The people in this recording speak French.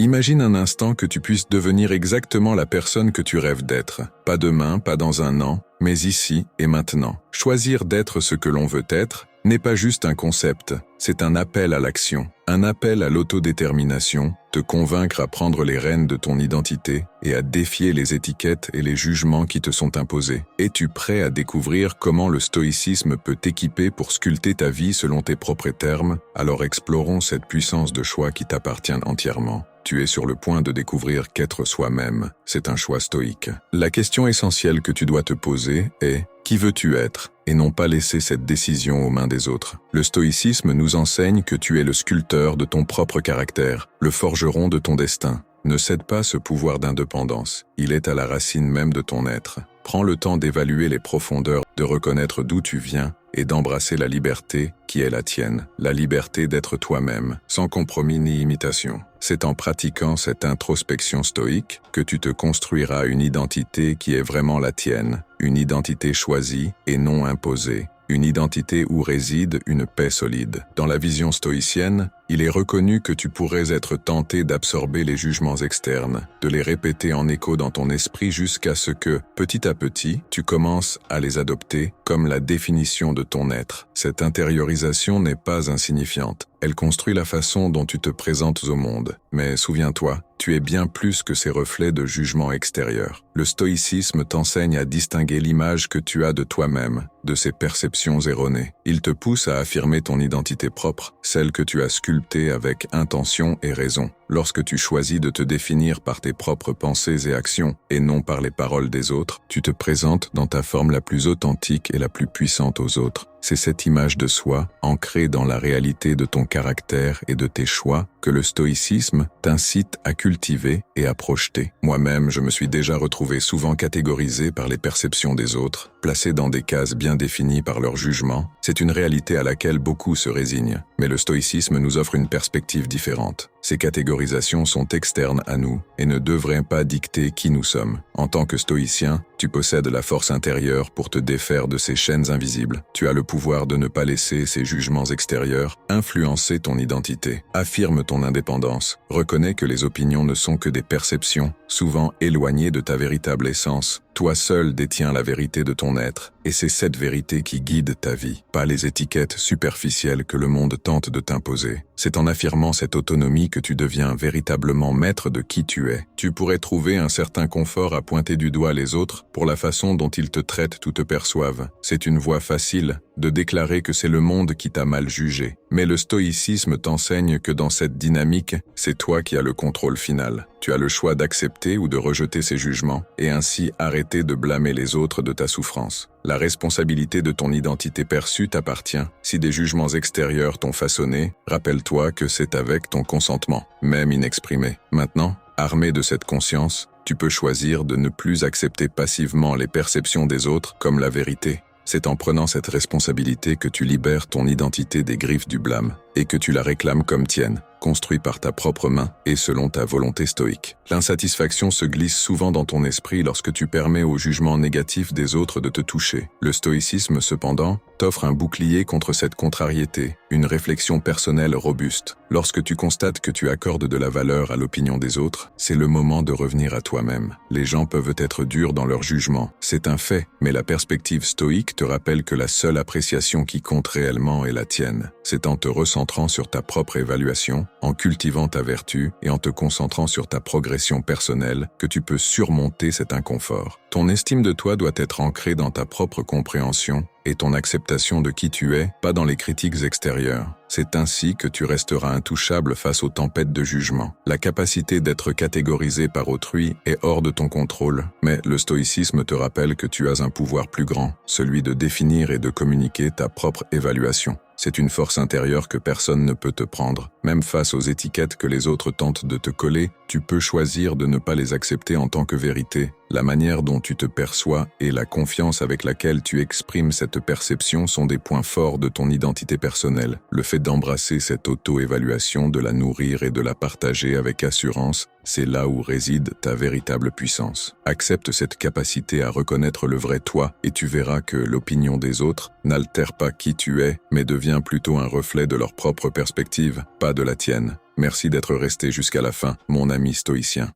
Imagine un instant que tu puisses devenir exactement la personne que tu rêves d'être. Pas demain, pas dans un an, mais ici et maintenant. Choisir d'être ce que l'on veut être n'est pas juste un concept, c'est un appel à l'action, un appel à l'autodétermination, te convaincre à prendre les rênes de ton identité et à défier les étiquettes et les jugements qui te sont imposés. Es-tu prêt à découvrir comment le stoïcisme peut t'équiper pour sculpter ta vie selon tes propres termes? Alors explorons cette puissance de choix qui t'appartient entièrement. Tu es sur le point de découvrir qu'être soi-même, c'est un choix stoïque. La question essentielle que tu dois te poser est « Qui veux-tu être ?» et non pas laisser cette décision aux mains des autres. Le stoïcisme nous enseigne que tu es le sculpteur de ton propre caractère, le forgeron de ton destin. Ne cède pas ce pouvoir d'indépendance, il est à la racine même de ton être. Prends le temps d'évaluer les profondeurs, de reconnaître d'où tu viens et d'embrasser la liberté qui est la tienne, la liberté d'être toi-même, sans compromis ni imitation. C'est en pratiquant cette introspection stoïque que tu te construiras une identité qui est vraiment la tienne, une identité choisie et non imposée, une identité où réside une paix solide. Dans la vision stoïcienne, il est reconnu que tu pourrais être tenté d'absorber les jugements externes, de les répéter en écho dans ton esprit jusqu'à ce que, petit à petit, tu commences à les adopter comme la définition de ton être. Cette intériorisation n'est pas insignifiante. Elle construit la façon dont tu te présentes au monde. Mais souviens-toi, tu es bien plus que ces reflets de jugement extérieur. Le stoïcisme t'enseigne à distinguer l'image que tu as de toi-même, de ses perceptions erronées. Il te pousse à affirmer ton identité propre, celle que tu as sculptée avec intention et raison. Lorsque tu choisis de te définir par tes propres pensées et actions, et non par les paroles des autres, tu te présentes dans ta forme la plus authentique et la plus puissante aux autres. C'est cette image de soi, ancrée dans la réalité de ton caractère et de tes choix, que le stoïcisme t'incite à cultiver et à projeter. Moi-même, je me suis déjà retrouvé souvent catégorisé par les perceptions des autres, placé dans des cases bien définies par leur jugement. C'est une réalité à laquelle beaucoup se résignent. Mais le stoïcisme nous offre une perspective différente. Ces catégorisations sont externes à nous et ne devraient pas dicter qui nous sommes. En tant que stoïcien, tu possèdes la force intérieure pour te défaire de ces chaînes invisibles. Tu as le pouvoir de ne pas laisser ces jugements extérieurs influencer ton identité. Affirme ton indépendance. Reconnais que les opinions ne sont que des perceptions, souvent éloignées de ta véritable essence. Toi seul détiens la vérité de ton être, et c'est cette vérité qui guide ta vie, pas les étiquettes superficielles que le monde tente de t'imposer. C'est en affirmant cette autonomie que tu deviens véritablement maître de qui tu es. Tu pourrais trouver un certain confort à pointer du doigt les autres pour la façon dont ils te traitent ou te perçoivent. C'est une voie facile de déclarer que c'est le monde qui t'a mal jugé. Mais le stoïcisme t'enseigne que dans cette dynamique, c'est toi qui as le contrôle final. Tu as le choix d'accepter ou de rejeter ces jugements, et ainsi arrêter de blâmer les autres de ta souffrance. La responsabilité de ton identité perçue t'appartient. Si des jugements extérieurs t'ont façonné, rappelle-toi que c'est avec ton consentement, même inexprimé. Maintenant, armé de cette conscience, tu peux choisir de ne plus accepter passivement les perceptions des autres comme la vérité. C'est en prenant cette responsabilité que tu libères ton identité des griffes du blâme et que tu la réclames comme tienne, construit par ta propre main et selon ta volonté stoïque. L'insatisfaction se glisse souvent dans ton esprit lorsque tu permets au jugement négatif des autres de te toucher. Le stoïcisme, cependant, t'offre un bouclier contre cette contrariété, une réflexion personnelle robuste. Lorsque tu constates que tu accordes de la valeur à l'opinion des autres, c'est le moment de revenir à toi-même. Les gens peuvent être durs dans leur jugement, c'est un fait, mais la perspective stoïque te rappelle que la seule appréciation qui compte réellement est la tienne. C'est en te recentrant sur ta propre évaluation, en cultivant ta vertu et en te concentrant sur ta progression personnelle que tu peux surmonter cet inconfort. Ton estime de toi doit être ancrée dans ta propre compréhension et ton acceptation de qui tu es, pas dans les critiques extérieures. C'est ainsi que tu resteras intouchable face aux tempêtes de jugement. La capacité d'être catégorisé par autrui est hors de ton contrôle, mais le stoïcisme te rappelle que tu as un pouvoir plus grand, celui de définir et de communiquer ta propre évaluation. C'est une force intérieure que personne ne peut te prendre. Même face aux étiquettes que les autres tentent de te coller, tu peux choisir de ne pas les accepter en tant que vérité, La manière dont tu te perçois et la confiance avec laquelle tu exprimes cette perception sont des points forts de ton identité personnelle. Le fait d'embrasser cette auto-évaluation, de la nourrir et de la partager avec assurance, c'est là où réside ta véritable puissance. Accepte cette capacité à reconnaître le vrai toi et tu verras que l'opinion des autres n'altère pas qui tu es, mais devient plutôt un reflet de leur propre perspective, pas de la tienne. Merci d'être resté jusqu'à la fin, mon ami stoïcien.